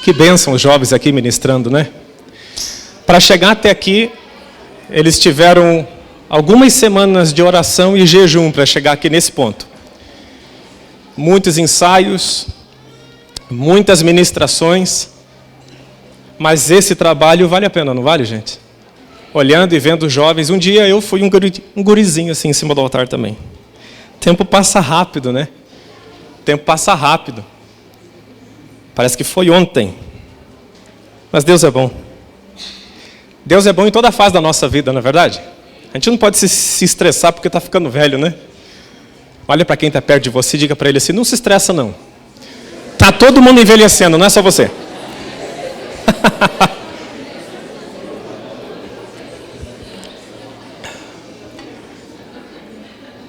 Que bênção os jovens aqui ministrando, né? Para chegar até aqui, eles tiveram algumas semanas de oração e jejum para chegar aqui nesse ponto. Muitos ensaios, muitas ministrações, mas esse trabalho vale a pena, não vale, gente? Olhando e vendo os jovens, um dia eu fui um gurizinho assim em cima do altar também. O tempo passa rápido, né? O tempo passa rápido. Parece que foi ontem. Mas Deus é bom. Deus é bom em toda a fase da nossa vida, não é verdade? A gente não pode se estressar porque está ficando velho, né? Olha para quem está perto de você e diga para ele assim, não se estressa não. Está todo mundo envelhecendo, não é só você.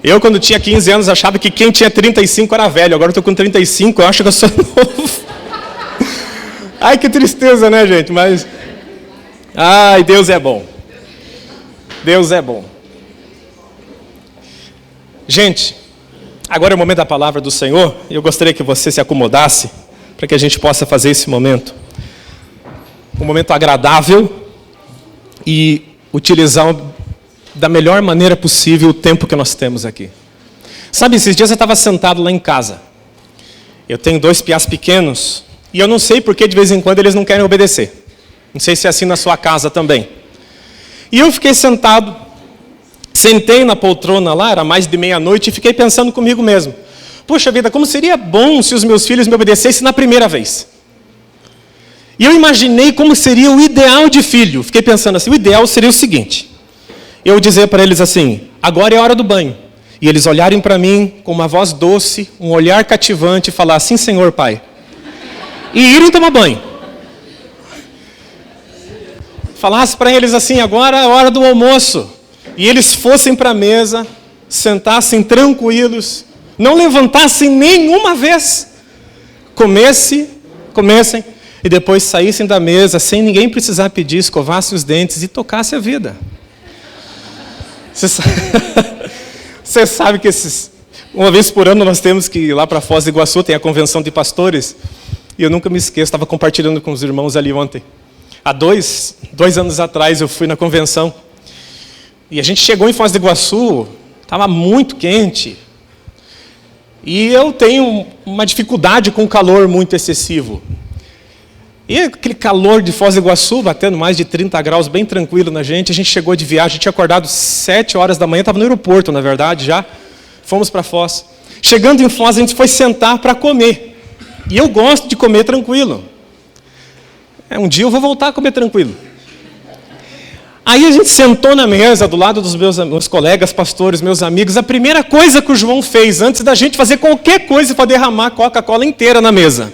Eu, quando tinha 15 anos, achava que quem tinha 35 era velho. Agora eu estou com 35, eu acho que eu sou novo. Ai, que tristeza, né, gente? Mas, ai, Deus é bom. Deus é bom. Gente, agora é o momento da palavra do Senhor. Eu gostaria que você se acomodasse para que a gente possa fazer esse momento. Um momento agradável e utilizar da melhor maneira possível o tempo que nós temos aqui. Sabe, esses dias eu estava sentado lá em casa. Eu tenho 2 piás pequenos e eu não sei porque de vez em quando eles não querem obedecer. Não sei se é assim na sua casa também. E eu fiquei sentado, sentei na poltrona lá, era mais de meia-noite, e fiquei pensando comigo mesmo. Poxa vida, como seria bom se os meus filhos me obedecessem na primeira vez. E eu imaginei como seria o ideal de filho. Fiquei pensando assim, o ideal seria o seguinte. Eu dizer para eles assim, agora é a hora do banho. E eles olharem para mim com uma voz doce, um olhar cativante e falar, sim, Senhor, Pai. E irem tomar banho. Falasse para eles assim, agora é a hora do almoço. E eles fossem para a mesa, sentassem tranquilos, não levantassem nenhuma vez. Comessem, e depois saíssem da mesa, sem ninguém precisar pedir, escovassem os dentes e tocassem a vida. Você sabe que uma vez por ano nós temos que ir lá para Foz do Iguaçu, tem a convenção de pastores, e eu nunca me esqueço, estava compartilhando com os irmãos ali ontem. Há dois anos atrás eu fui na convenção, e a gente chegou em Foz do Iguaçu, estava muito quente, e eu tenho uma dificuldade com o calor muito excessivo. E aquele calor de Foz do Iguaçu, batendo mais de 30 graus, bem tranquilo na gente. A gente chegou de viagem, tinha acordado 7 horas da manhã, estava no aeroporto, na verdade, já. Fomos para Foz. Chegando em Foz, a gente foi sentar para comer. E eu gosto de comer tranquilo. Um dia eu vou voltar a comer tranquilo. Aí a gente sentou na mesa, do lado dos meus colegas, pastores, meus amigos. A primeira coisa que o João fez, antes da gente fazer qualquer coisa, foi derramar a Coca-Cola inteira na mesa.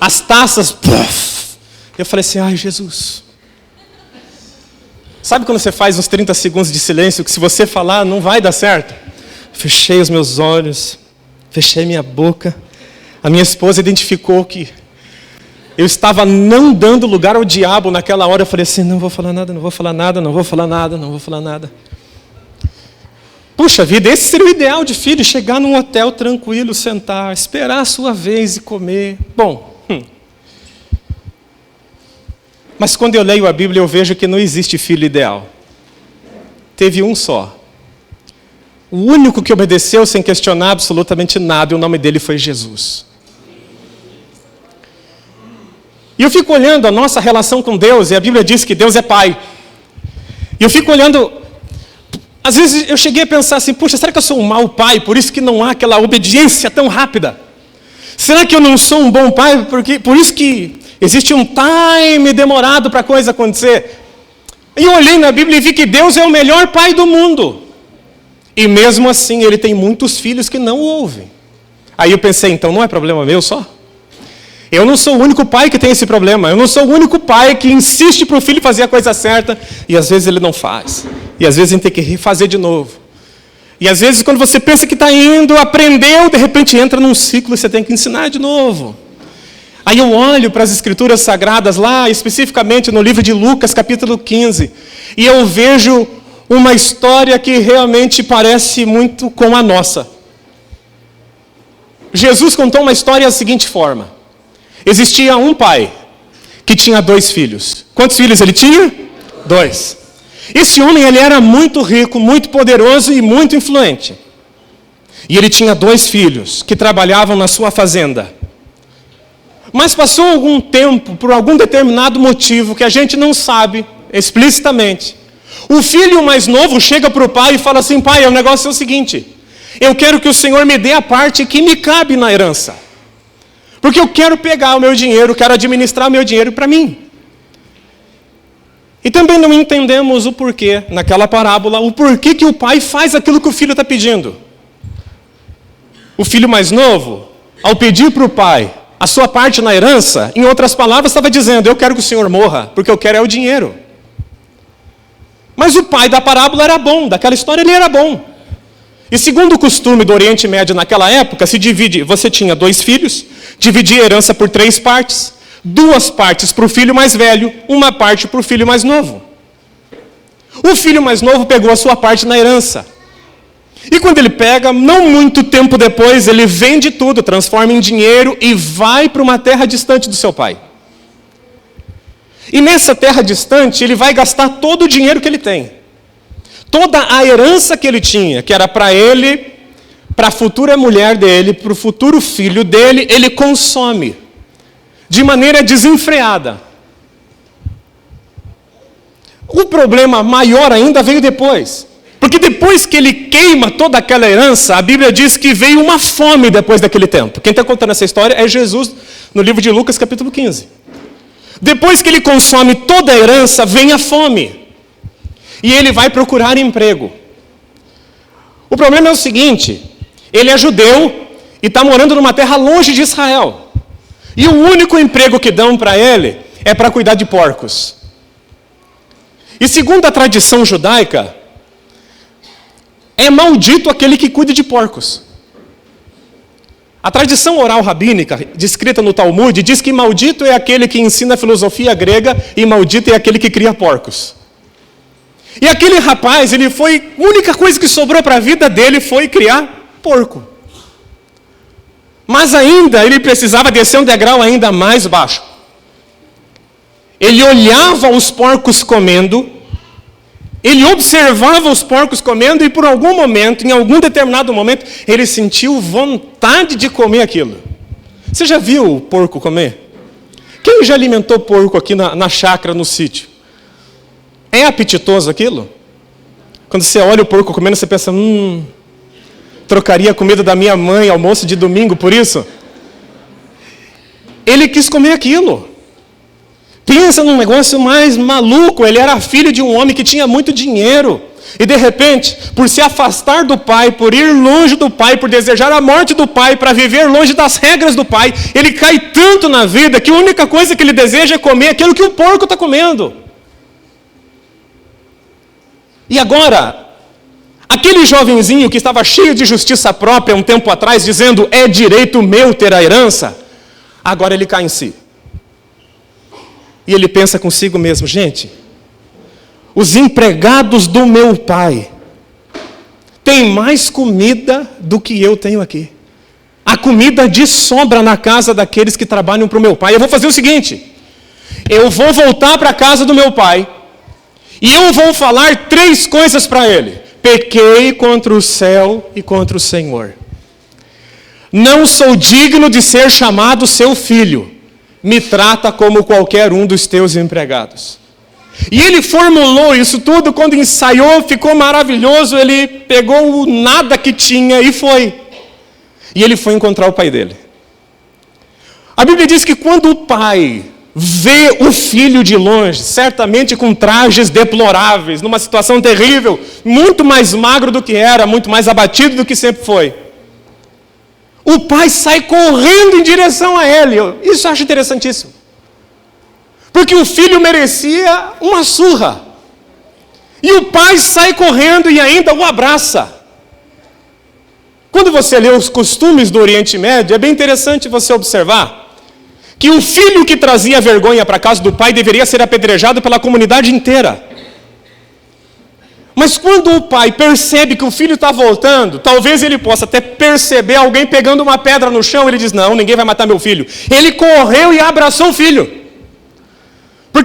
As taças, puff. Eu falei assim, ai Jesus. Sabe quando você faz uns 30 segundos de silêncio, que se você falar não vai dar certo? Fechei os meus olhos, fechei minha boca. A minha esposa identificou que eu estava não dando lugar ao diabo naquela hora. Eu falei assim, não vou falar nada, não vou falar nada, não vou falar nada, não vou falar nada. Puxa vida, esse seria o ideal de filho, chegar num hotel tranquilo, sentar, esperar a sua vez e comer. Bom, mas quando eu leio a Bíblia, eu vejo que não existe filho ideal. Teve um só. O único que obedeceu sem questionar absolutamente nada, e o nome dele foi Jesus. E eu fico olhando a nossa relação com Deus, e a Bíblia diz que Deus é Pai. E eu fico olhando, às vezes eu cheguei a pensar assim, puxa, será que eu sou um mau pai, por isso que não há aquela obediência tão rápida? Será que eu não sou um bom pai, por isso que existe um time demorado para a coisa acontecer? E eu olhei na Bíblia e vi que Deus é o melhor pai do mundo. E mesmo assim, ele tem muitos filhos que não o ouvem. Aí eu pensei, então não é problema meu só? Eu não sou o único pai que tem esse problema. Eu não sou o único pai que insiste para o filho fazer a coisa certa e às vezes ele não faz. E às vezes a gente tem que refazer de novo. E às vezes quando você pensa que está indo, aprendeu, de repente entra num ciclo e você tem que ensinar de novo. Aí eu olho para as Escrituras Sagradas lá, especificamente no livro de Lucas, capítulo 15, e eu vejo uma história que realmente parece muito com a nossa. Jesus contou uma história da seguinte forma. Existia um pai que tinha 2 filhos. Quantos filhos ele tinha? 2. Esse homem, ele era muito rico, muito poderoso e muito influente. E ele tinha 2 filhos que trabalhavam na sua fazenda. Mas passou algum tempo, por algum determinado motivo, que a gente não sabe explicitamente, o filho mais novo chega para o pai e fala assim: pai, o negócio é o seguinte, eu quero que o Senhor me dê a parte que me cabe na herança. Porque eu quero pegar o meu dinheiro, quero administrar o meu dinheiro para mim. E também não entendemos o porquê, naquela parábola, o porquê que o pai faz aquilo que o filho está pedindo. O filho mais novo, ao pedir para o pai a sua parte na herança, em outras palavras, estava dizendo: eu quero que o Senhor morra, porque eu quero é o dinheiro. Mas o pai da parábola era bom, daquela história ele era bom. E segundo o costume do Oriente Médio naquela época, se divide, você tinha 2 filhos, dividia a herança por 3 partes, 2 partes para o filho mais velho, 1 parte para o filho mais novo. O filho mais novo pegou a sua parte na herança. E quando ele pega, não muito tempo depois, ele vende tudo, transforma em dinheiro e vai para uma terra distante do seu pai. E nessa terra distante, ele vai gastar todo o dinheiro que ele tem. Toda a herança que ele tinha, que era para ele, para a futura mulher dele, para o futuro filho dele, ele consome de maneira desenfreada. O problema maior ainda veio depois. Porque depois que ele queima toda aquela herança, a Bíblia diz que veio uma fome depois daquele tempo. Quem está contando essa história é Jesus, no livro de Lucas, capítulo 15. Depois que ele consome toda a herança, vem a fome. E ele vai procurar emprego. O problema é o seguinte: ele é judeu e está morando numa terra longe de Israel. E o único emprego que dão para ele é para cuidar de porcos. E segundo a tradição judaica, é maldito aquele que cuida de porcos. A tradição oral rabínica, descrita no Talmud, diz que maldito é aquele que ensina a filosofia grega e maldito é aquele que cria porcos. E aquele rapaz, a única coisa que sobrou para a vida dele foi criar porco. Mas ainda, ele precisava descer um degrau ainda mais baixo. Ele olhava os porcos comendo, ele observava os porcos comendo e por algum momento, em algum determinado momento, ele sentiu vontade de comer aquilo. Você já viu o porco comer? Quem já alimentou porco aqui na chácara, no sítio? É apetitoso aquilo? Quando você olha o porco comendo, você pensa: trocaria a comida da minha mãe, almoço de domingo, por isso? Ele quis comer aquilo. Pensa num negócio mais maluco. Ele era filho de um homem que tinha muito dinheiro. E de repente, por se afastar do pai, por ir longe do pai, por desejar a morte do pai, para viver longe das regras do pai, ele cai tanto na vida que a única coisa que ele deseja é comer aquilo que o porco está comendo. E agora, aquele jovenzinho que estava cheio de justiça própria um tempo atrás, dizendo: é direito meu ter a herança, agora ele cai em si. E ele pensa consigo mesmo: gente, os empregados do meu pai têm mais comida do que eu tenho aqui. A comida de sobra na casa daqueles que trabalham para o meu pai. Eu vou fazer o seguinte: eu vou voltar para a casa do meu pai e eu vou falar 3 coisas para ele. Pequei contra o céu e contra o Senhor. Não sou digno de ser chamado seu filho. Me trata como qualquer um dos teus empregados. E ele formulou isso tudo, quando ensaiou, ficou maravilhoso, ele pegou o nada que tinha e foi. E ele foi encontrar o pai dele. A Bíblia diz que quando o pai vê o filho de longe, certamente com trajes deploráveis, numa situação terrível, muito mais magro do que era, muito mais abatido do que sempre foi, o pai sai correndo em direção a ele. Isso eu acho interessantíssimo. Porque o filho merecia uma surra. E o pai sai correndo e ainda o abraça. Quando você lê os costumes do Oriente Médio, é bem interessante você observar que o filho que trazia vergonha para a casa do pai deveria ser apedrejado pela comunidade inteira. Mas quando o pai percebe que o filho está voltando, talvez ele possa até perceber alguém pegando uma pedra no chão, ele diz: não, ninguém vai matar meu filho. Ele correu e abraçou o filho.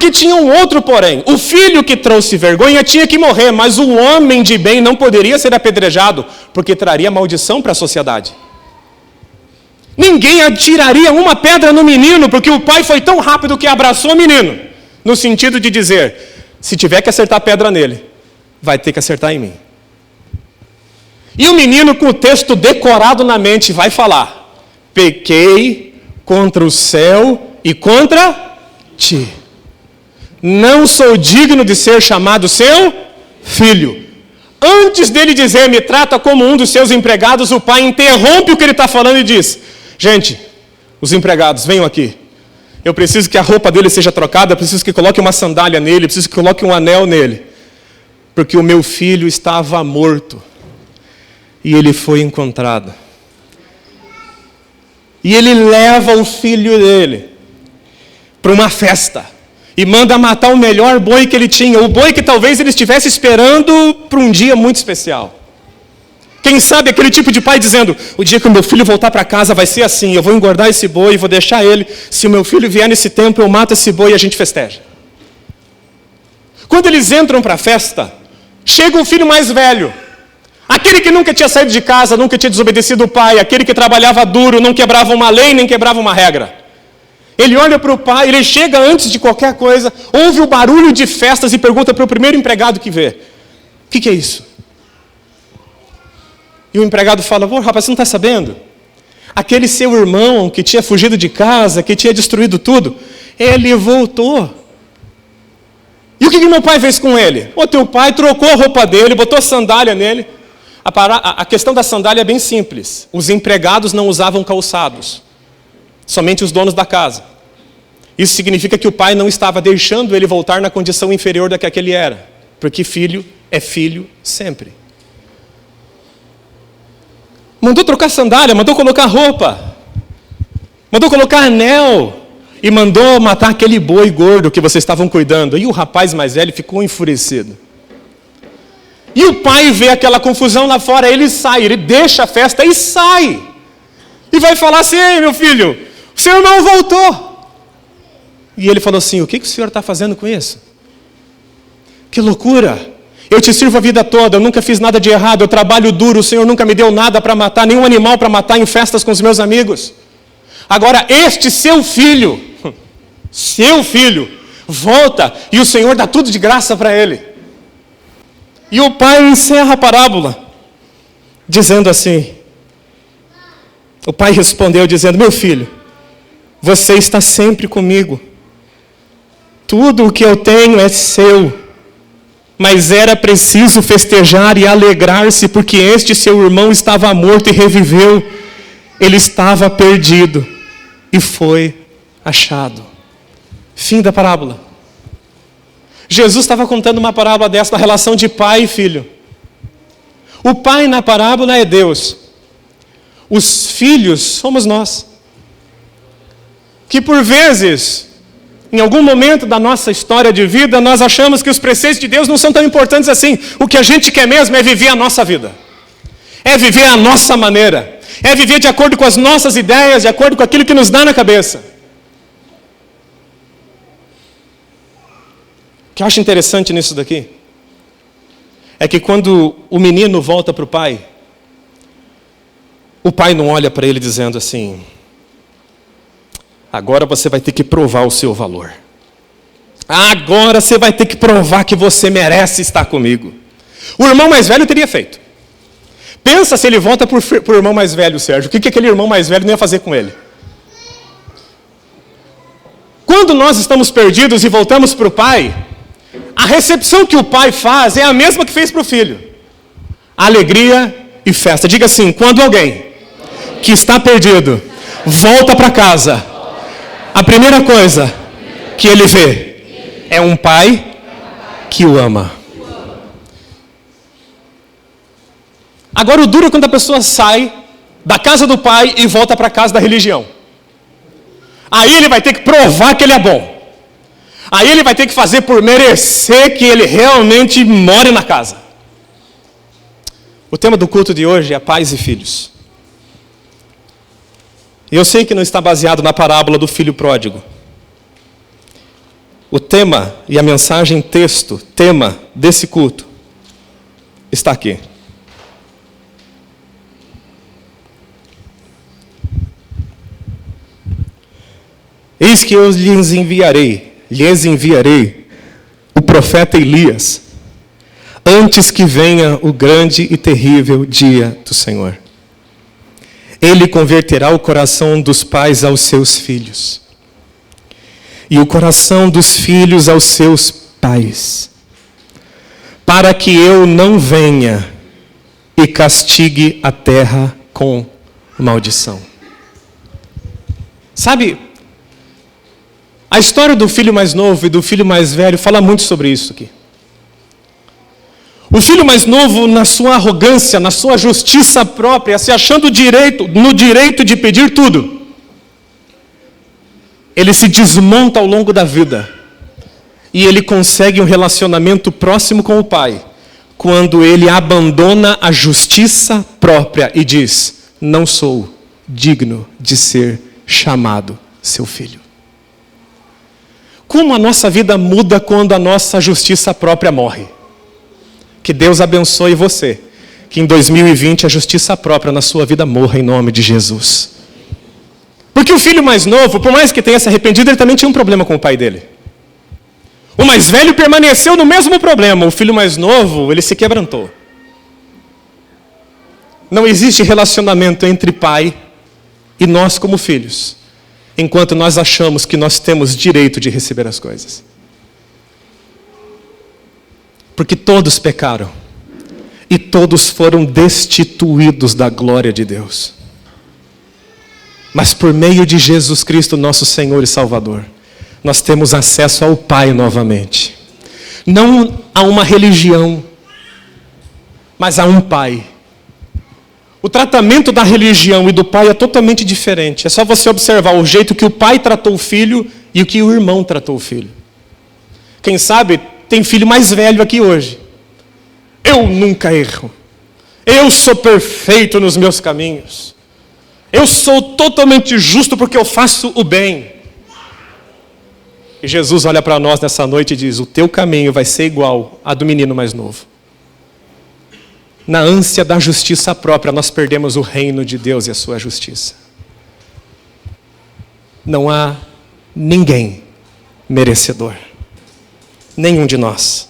Só que tinha um outro porém. O filho que trouxe vergonha tinha que morrer, mas o homem de bem não poderia ser apedrejado, porque traria maldição para a sociedade. Ninguém atiraria uma pedra no menino, porque o pai foi tão rápido que abraçou o menino, no sentido de dizer, se tiver que acertar pedra nele, vai ter que acertar em mim. E o menino, com o texto decorado na mente, vai falar, pequei contra o céu e contra ti. Não sou digno de ser chamado seu filho. Antes dele dizer, me trata como um dos seus empregados, o pai interrompe o que ele está falando e diz, gente, os empregados, venham aqui. Eu preciso que a roupa dele seja trocada, eu preciso que coloque uma sandália nele, eu preciso que coloque um anel nele. Porque o meu filho estava morto e ele foi encontrado. E ele leva o filho dele para uma festa e manda matar o melhor boi que ele tinha, o boi que talvez ele estivesse esperando para um dia muito especial. Quem sabe aquele tipo de pai dizendo, o dia que o meu filho voltar para casa vai ser assim, eu vou engordar esse boi e vou deixar ele, se o meu filho vier nesse tempo eu mato esse boi e a gente festeja. Quando eles entram para a festa, chega o filho mais velho, aquele que nunca tinha saído de casa, nunca tinha desobedecido o pai, aquele que trabalhava duro, não quebrava uma lei, nem quebrava uma regra. Ele olha para o pai, ele chega antes de qualquer coisa, ouve o barulho de festas e pergunta para o primeiro empregado que vê, o que é isso? E o empregado fala, rapaz, você não está sabendo? Aquele seu irmão que tinha fugido de casa, que tinha destruído tudo, ele voltou. E o que meu pai fez com ele? O teu pai trocou a roupa dele, botou sandália nele. A questão da sandália é bem simples. Os empregados não usavam calçados. Somente os donos da casa. Isso significa que o pai não estava deixando ele voltar na condição inferior da que ele era. Porque filho é filho sempre. Mandou trocar sandália, mandou colocar roupa. Mandou colocar anel. E mandou matar aquele boi gordo que vocês estavam cuidando. E o rapaz mais velho ficou enfurecido. E o pai vê aquela confusão lá fora, ele sai, ele deixa a festa e sai. E vai falar assim, ei meu filho, o seu irmão voltou. E ele falou assim, o que o senhor está fazendo com isso? Que loucura, eu te sirvo a vida toda, eu nunca fiz nada de errado, eu trabalho duro, o senhor nunca me deu nada para matar, nenhum animal para matar em festas com os meus amigos. Agora este seu filho, volta e o senhor dá tudo de graça para ele. E o pai encerra a parábola, dizendo assim, o pai respondeu dizendo, meu filho, você está sempre comigo, tudo o que eu tenho é seu, mas era preciso festejar e alegrar-se, porque este seu irmão estava morto e reviveu, ele estava perdido e foi achado. Fim da parábola. Jesus estava contando uma parábola dessa na relação de pai e filho. O pai na parábola é Deus. Os filhos somos nós. Que por vezes, em algum momento da nossa história de vida, nós achamos que os preceitos de Deus não são tão importantes assim. O que a gente quer mesmo é viver a nossa vida. É viver a nossa maneira. É viver de acordo com as nossas ideias, de acordo com aquilo que nos dá na cabeça. O que eu acho interessante nisso daqui é que quando o menino volta para o pai não olha para ele dizendo assim, agora você vai ter que provar o seu valor. Agora você vai ter que provar que você merece estar comigo. O irmão mais velho teria feito. Pensa se ele volta para o irmão mais velho, Sérgio. O que aquele irmão mais velho não ia fazer com ele? Quando nós estamos perdidos e voltamos para o pai, a recepção que o pai faz é a mesma que fez para o filho. Alegria e festa. Diga assim, quando alguém que está perdido volta para casa, a primeira coisa que ele vê é um pai que o ama. Agora o duro é quando a pessoa sai da casa do pai e volta para a casa da religião. Aí ele vai ter que provar que ele é bom. Aí ele vai ter que fazer por merecer que ele realmente more na casa. O tema do culto de hoje é pais e filhos. E eu sei que não está baseado na parábola do filho pródigo. O tema e a mensagem texto, tema desse culto, está aqui. Eis que eu lhes enviarei o profeta Elias, antes que venha o grande e terrível dia do Senhor. Ele converterá o coração dos pais aos seus filhos, e o coração dos filhos aos seus pais, para que eu não venha e castigue a terra com maldição. Sabe, a história do filho mais novo e do filho mais velho fala muito sobre isso aqui. O filho mais novo, na sua arrogância, na sua justiça própria, se achando no direito de pedir tudo, ele se desmonta ao longo da vida. E ele consegue um relacionamento próximo com o pai, quando ele abandona a justiça própria e diz: não sou digno de ser chamado seu filho. Como a nossa vida muda quando a nossa justiça própria morre. Que Deus abençoe você, que em 2020 a justiça própria na sua vida morra em nome de Jesus. Porque o filho mais novo, por mais que tenha se arrependido, ele também tinha um problema com o pai dele. O mais velho permaneceu no mesmo problema, o filho mais novo, ele se quebrantou. Não existe relacionamento entre pai e nós como filhos, enquanto nós achamos que nós temos direito de receber as coisas. Porque todos pecaram e todos foram destituídos da glória de Deus. Mas por meio de Jesus Cristo, nosso Senhor e Salvador, nós temos acesso ao Pai novamente. Não a uma religião, mas a um Pai. O tratamento da religião e do pai é totalmente diferente. É só você observar o jeito que o pai tratou o filho e o que o irmão tratou o filho. Quem sabe tem filho mais velho aqui hoje. Eu nunca erro. Eu sou perfeito nos meus caminhos. Eu sou totalmente justo porque eu faço o bem. E Jesus olha para nós nessa noite e diz: o teu caminho vai ser igual a do menino mais novo. Na ânsia da justiça própria, nós perdemos o reino de Deus e a sua justiça. Não há ninguém merecedor. Nenhum de nós.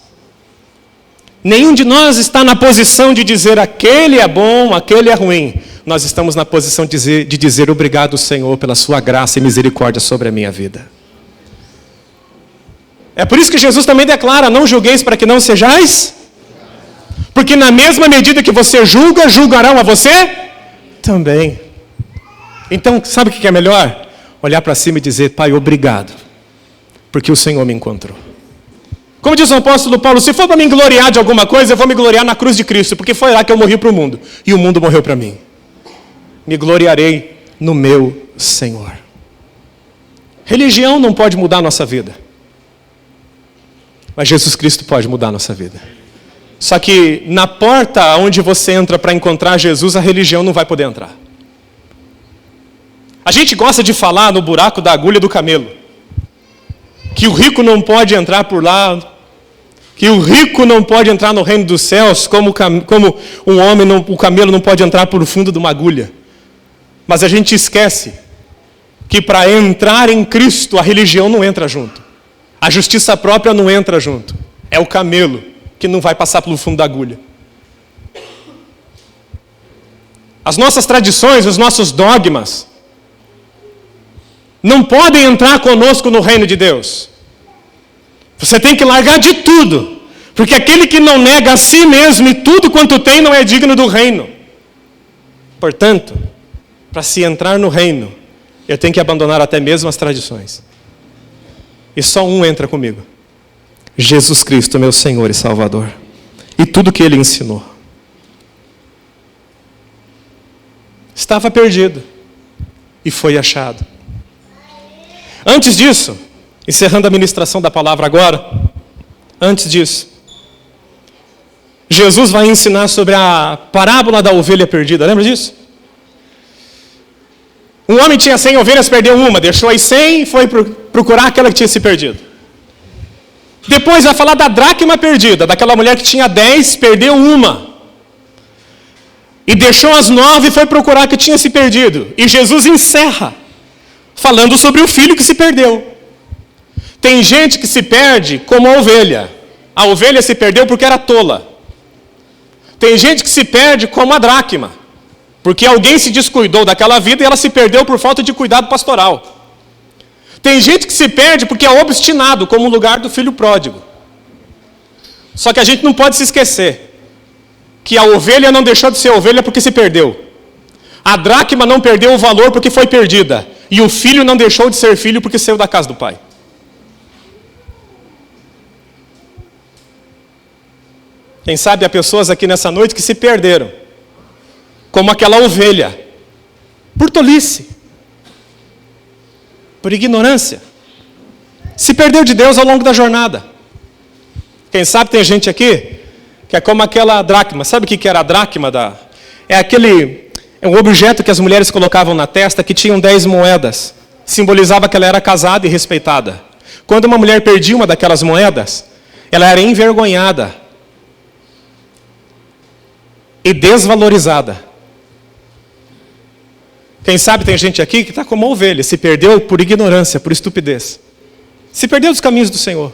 Nenhum de nós está na posição de dizer aquele é bom, aquele é ruim. Nós estamos na posição de dizer obrigado, Senhor, pela sua graça e misericórdia sobre a minha vida. É por isso que Jesus também declara: não julgueis para que não sejais. Porque na mesma medida que você julga, julgarão a você também. Então, sabe o que é melhor? Olhar para cima e dizer: Pai, obrigado, porque o Senhor me encontrou. Como diz o apóstolo Paulo: se for para me gloriar de alguma coisa, eu vou me gloriar na cruz de Cristo, porque foi lá que eu morri para o mundo, e o mundo morreu para mim. Me gloriarei no meu Senhor. Religião não pode mudar a nossa vida, mas Jesus Cristo pode mudar a nossa vida. Só que na porta onde você entra para encontrar Jesus, a religião não vai poder entrar. A gente gosta de falar no buraco da agulha do camelo, que o rico não pode entrar por lá, que o rico não pode entrar no reino dos céus, como um homem, o camelo não pode entrar por o fundo de uma agulha. Mas a gente esquece que para entrar em Cristo, a religião não entra junto. A justiça própria não entra junto. É o camelo que não vai passar pelo fundo da agulha. As nossas tradições, os nossos dogmas, não podem entrar conosco no reino de Deus. Você tem que largar de tudo, porque aquele que não nega a si mesmo e tudo quanto tem não é digno do reino. Portanto, para se entrar no reino, eu tenho que abandonar até mesmo as tradições. E só um entra comigo: Jesus Cristo, meu Senhor e Salvador. E tudo que Ele ensinou. Estava perdido e foi achado. Antes disso, encerrando a ministração da palavra agora, antes disso, Jesus vai ensinar sobre a parábola da ovelha perdida. Lembra disso? Um homem tinha 100 ovelhas, perdeu uma, deixou as 100 e foi procurar aquela que tinha se perdido. Depois vai falar da dracma perdida, daquela mulher que tinha 10, perdeu uma. E deixou as 9 e foi procurar que tinha se perdido. E Jesus encerra, falando sobre o filho que se perdeu. Tem gente que se perde como a ovelha. A ovelha se perdeu porque era tola. Tem gente que se perde como a dracma, porque alguém se descuidou daquela vida e ela se perdeu por falta de cuidado pastoral. Tem gente que se perde porque é obstinado, como o lugar do filho pródigo. Só que a gente não pode se esquecer que a ovelha não deixou de ser ovelha porque se perdeu. A dracma não perdeu o valor porque foi perdida. E o filho não deixou de ser filho porque saiu da casa do pai. Quem sabe há pessoas aqui nessa noite que se perderam, como aquela ovelha, por tolice, por ignorância. Se perdeu de Deus ao longo da jornada. Quem sabe tem gente aqui que é como aquela dracma. Sabe o que era a dracma? É um objeto que as mulheres colocavam na testa que tinham 10 moedas. Simbolizava que ela era casada e respeitada. Quando uma mulher perdia uma daquelas moedas, ela era envergonhada e desvalorizada. Quem sabe tem gente aqui que está como uma ovelha, se perdeu por ignorância, por estupidez. Se perdeu dos caminhos do Senhor.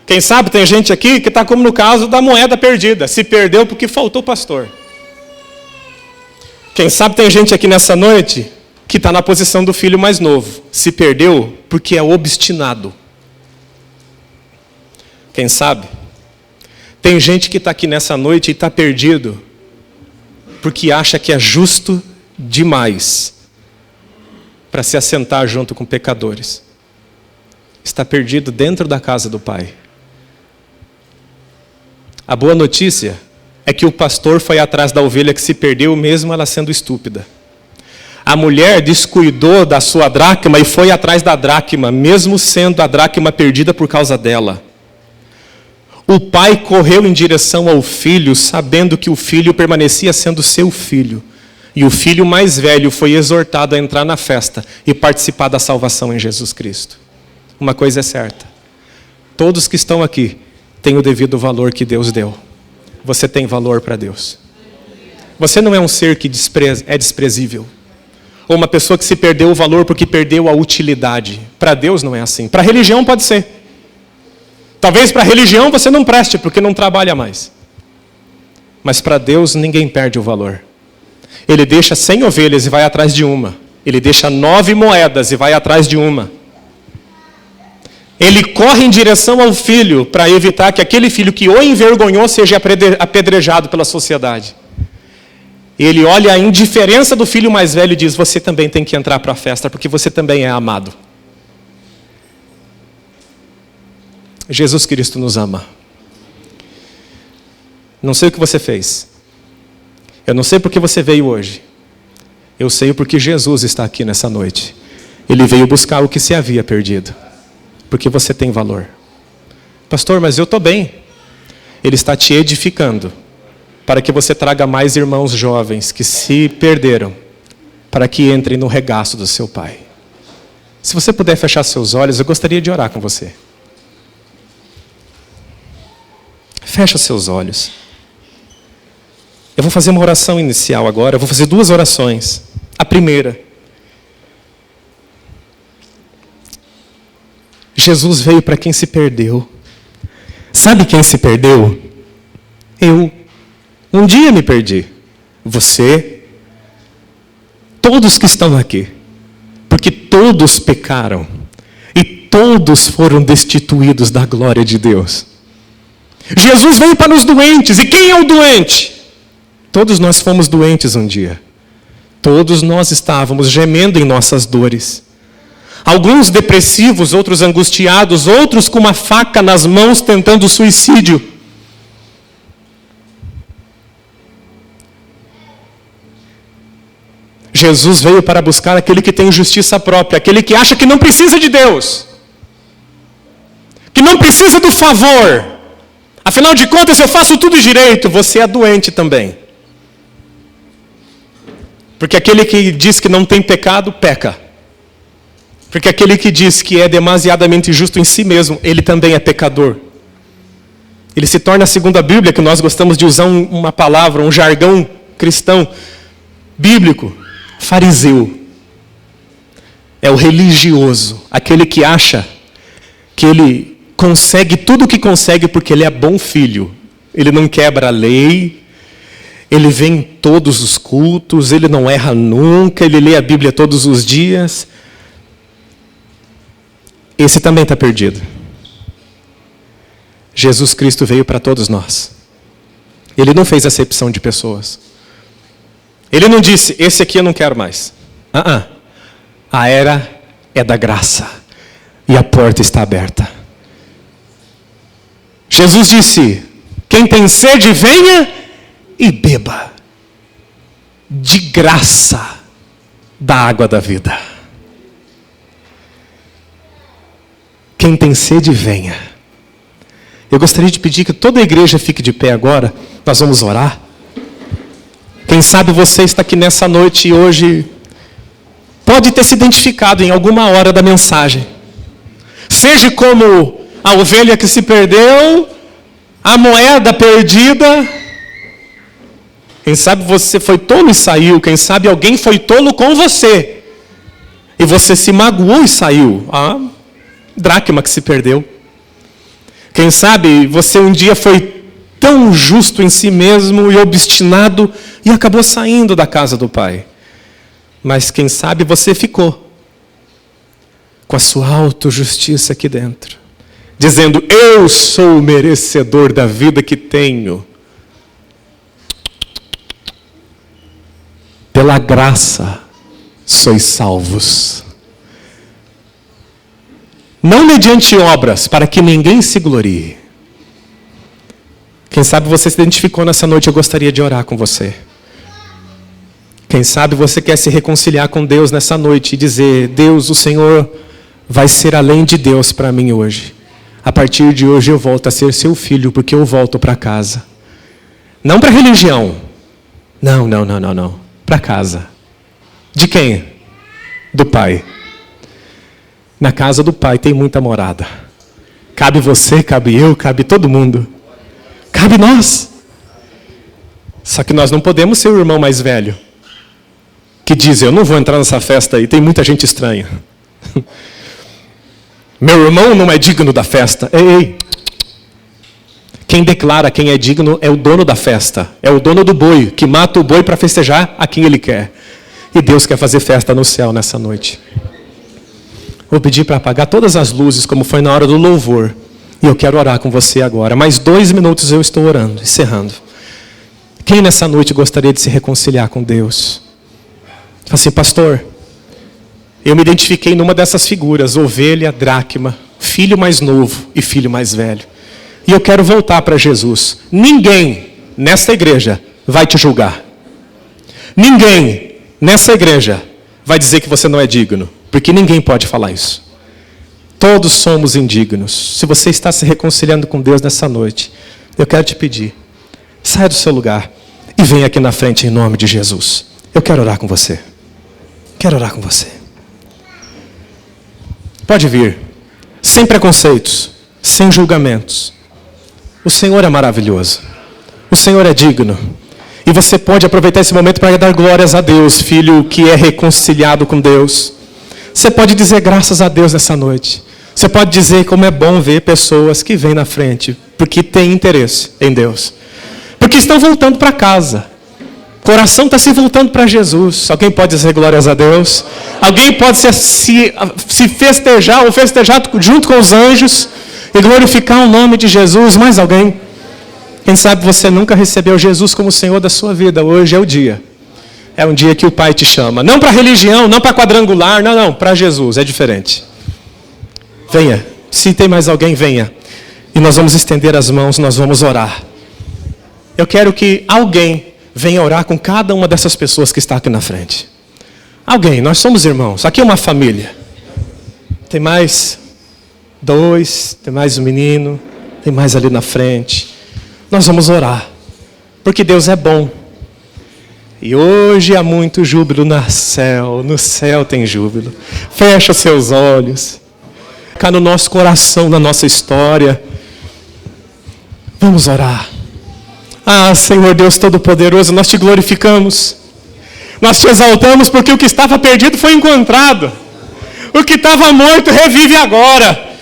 Quem sabe tem gente aqui que está como no caso da moeda perdida, se perdeu porque faltou pastor. Quem sabe tem gente aqui nessa noite que está na posição do filho mais novo, se perdeu porque é obstinado. Quem sabe? Tem gente que está aqui nessa noite e está perdido porque acha que é justo demais para se assentar junto com pecadores. Está perdido dentro da casa do Pai. A boa notícia é que o pastor foi atrás da ovelha que se perdeu, mesmo ela sendo estúpida. A mulher descuidou da sua dracma e foi atrás da dracma, mesmo sendo a dracma perdida por causa dela. O pai correu em direção ao filho, sabendo que o filho permanecia sendo seu filho. E o filho mais velho foi exortado a entrar na festa e participar da salvação em Jesus Cristo. Uma coisa é certa: todos que estão aqui têm o devido valor que Deus deu. Você tem valor para Deus. Você não é um ser que é desprezível. Ou uma pessoa que se perdeu o valor porque perdeu a utilidade. Para Deus não é assim. Para a religião pode ser. Talvez para a religião você não preste porque não trabalha mais. Mas para Deus ninguém perde o valor. Ele deixa 100 ovelhas e vai atrás de uma. Ele deixa 9 moedas e vai atrás de uma. Ele corre em direção ao filho para evitar que aquele filho que o envergonhou seja apedrejado pela sociedade. Ele olha a indiferença do filho mais velho e diz: você também tem que entrar para a festa, porque você também é amado. Jesus Cristo nos ama. Não sei o que você fez. Eu não sei porque você veio hoje. Eu sei porque Jesus está aqui nessa noite. Ele veio buscar o que se havia perdido. Porque você tem valor. Pastor, mas eu estou bem. Ele está te edificando para que você traga mais irmãos jovens que se perderam, para que entrem no regaço do seu Pai. Se você puder fechar seus olhos, eu gostaria de orar com você. Fecha seus olhos. Eu vou fazer uma oração inicial agora. Eu vou fazer 2 orações. A primeira: Jesus veio para quem se perdeu. Sabe quem se perdeu? Eu. Um dia me perdi. Você. Todos que estão aqui. Porque todos pecaram. E todos foram destituídos da glória de Deus. Jesus veio para os doentes. E quem é o doente? Todos nós fomos doentes um dia. Todos nós estávamos gemendo em nossas dores. Alguns depressivos, outros angustiados, outros com uma faca nas mãos tentando suicídio. Jesus veio para buscar aquele que tem justiça própria, aquele que acha que não precisa de Deus, que não precisa do favor. Afinal de contas, eu faço tudo direito. Você é doente também. Porque aquele que diz que não tem pecado, peca. Porque aquele que diz que é demasiadamente justo em si mesmo, ele também é pecador. Ele se torna, segundo a Bíblia, que nós gostamos de usar uma palavra, um jargão cristão, bíblico, fariseu. É o religioso, aquele que acha que ele consegue tudo o que consegue porque ele é bom filho. Ele não quebra a lei, ele vem em todos os cultos, ele não erra nunca, ele lê a Bíblia todos os dias. Esse também está perdido. Jesus Cristo veio para todos nós. Ele não fez acepção de pessoas. Ele não disse, esse aqui eu não quero mais. A era é da graça. E a porta está aberta. Jesus disse, quem tem sede, venha e beba. De graça da água da vida. Quem tem sede, venha. Eu gostaria de pedir que toda a igreja fique de pé agora. Nós vamos orar. Quem sabe você está aqui nessa noite e hoje pode ter se identificado em alguma hora da mensagem. Seja como a ovelha que se perdeu, a moeda perdida. Quem sabe você foi tolo e saiu. Quem sabe alguém foi tolo com você. E você se magoou e saiu. Dracma que se perdeu. Quem sabe você um dia foi tão justo em si mesmo e obstinado e acabou saindo da casa do Pai. Mas quem sabe você ficou com a sua autojustiça aqui dentro, dizendo, eu sou o merecedor da vida que tenho. Pela graça sois salvos. Não mediante obras, para que ninguém se glorie. Quem sabe você se identificou nessa noite, eu gostaria de orar com você. Quem sabe você quer se reconciliar com Deus nessa noite e dizer, Deus, o Senhor vai ser além de Deus para mim hoje. A partir de hoje eu volto a ser seu filho, porque eu volto para casa. Não para a religião. Não. Para casa. De quem? Do Pai. Na casa do Pai tem muita morada. Cabe você, cabe eu, cabe todo mundo. Cabe nós. Só que nós não podemos ser o irmão mais velho que diz, eu não vou entrar nessa festa aí, tem muita gente estranha. Meu irmão não é digno da festa. Ei. Quem declara quem é digno é o dono da festa. É o dono do boi, que mata o boi para festejar a quem ele quer. E Deus quer fazer festa no céu nessa noite. Vou pedir para apagar todas as luzes, como foi na hora do louvor. E eu quero orar com você agora. Mais 2 minutos eu estou orando, encerrando. Quem nessa noite gostaria de se reconciliar com Deus? Fala assim, pastor, eu me identifiquei numa dessas figuras, ovelha, dracma, filho mais novo e filho mais velho. E eu quero voltar para Jesus. Ninguém nessa igreja vai te julgar. Ninguém nessa igreja vai dizer que você não é digno. Porque ninguém pode falar isso. Todos somos indignos. Se você está se reconciliando com Deus nessa noite, eu quero te pedir, saia do seu lugar e venha aqui na frente em nome de Jesus. Eu quero orar com você. Quero orar com você. Pode vir. Sem preconceitos, sem julgamentos. O Senhor é maravilhoso. O Senhor é digno. E você pode aproveitar esse momento para dar glórias a Deus, filho que é reconciliado com Deus. Você pode dizer graças a Deus nessa noite. Você pode dizer como é bom ver pessoas que vêm na frente, porque têm interesse em Deus. Porque estão voltando para casa. O coração está se voltando para Jesus. Alguém pode dizer glórias a Deus? Alguém pode se festejar ou festejar junto com os anjos e glorificar o nome de Jesus? Mais alguém? Quem sabe você nunca recebeu Jesus como Senhor da sua vida. Hoje é o dia. É um dia que o Pai te chama. Não para religião, não para quadrangular, não, para Jesus, é diferente. Venha, se tem mais alguém, venha. E nós vamos estender as mãos, nós vamos orar. Eu quero que alguém venha orar com cada uma dessas pessoas que está aqui na frente. Alguém, nós somos irmãos, aqui é uma família. Tem mais 2, tem mais um menino, tem mais ali na frente. Nós vamos orar, porque Deus é bom. E hoje há muito júbilo no céu tem júbilo. Fecha seus olhos. Cá no nosso coração, na nossa história. Vamos orar. Ah, Senhor Deus Todo-Poderoso, nós te glorificamos. Nós te exaltamos porque o que estava perdido foi encontrado. O que estava morto revive agora.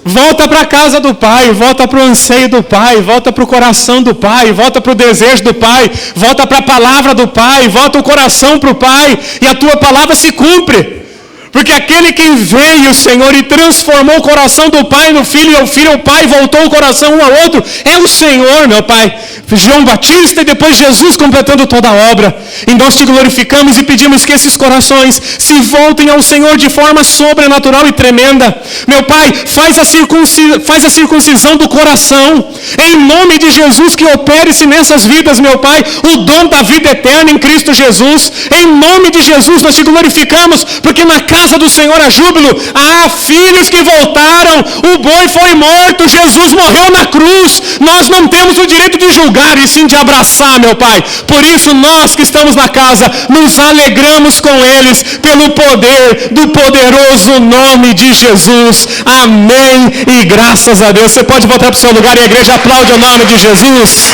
Volta para a casa do Pai, volta para o anseio do Pai, volta para o coração do Pai, volta para o desejo do Pai, volta para a palavra do Pai, volta o coração para o Pai, e a tua palavra se cumpre. Porque aquele que veio, Senhor, e transformou o coração do Pai no Filho, e o Filho ao Pai, voltou o coração um ao outro, é o Senhor, meu Pai. João Batista e depois Jesus completando toda a obra. E nós te glorificamos e pedimos que esses corações se voltem ao Senhor de forma sobrenatural e tremenda. Meu Pai, faz a circuncisão do coração. Em nome de Jesus, que opere-se nessas vidas, meu Pai, o dom da vida eterna em Cristo Jesus. Em nome de Jesus, nós te glorificamos, porque na casa do Senhor há júbilo. Há filhos que voltaram. O boi foi morto. Jesus morreu na cruz. Nós não temos o direito de julgar, e sim de abraçar, meu Pai. Por isso, nós que estamos na casa, nos alegramos com eles, pelo poder do poderoso nome de Jesus. Amém e graças a Deus. Você pode voltar para o seu lugar e a igreja aplaude o nome de Jesus.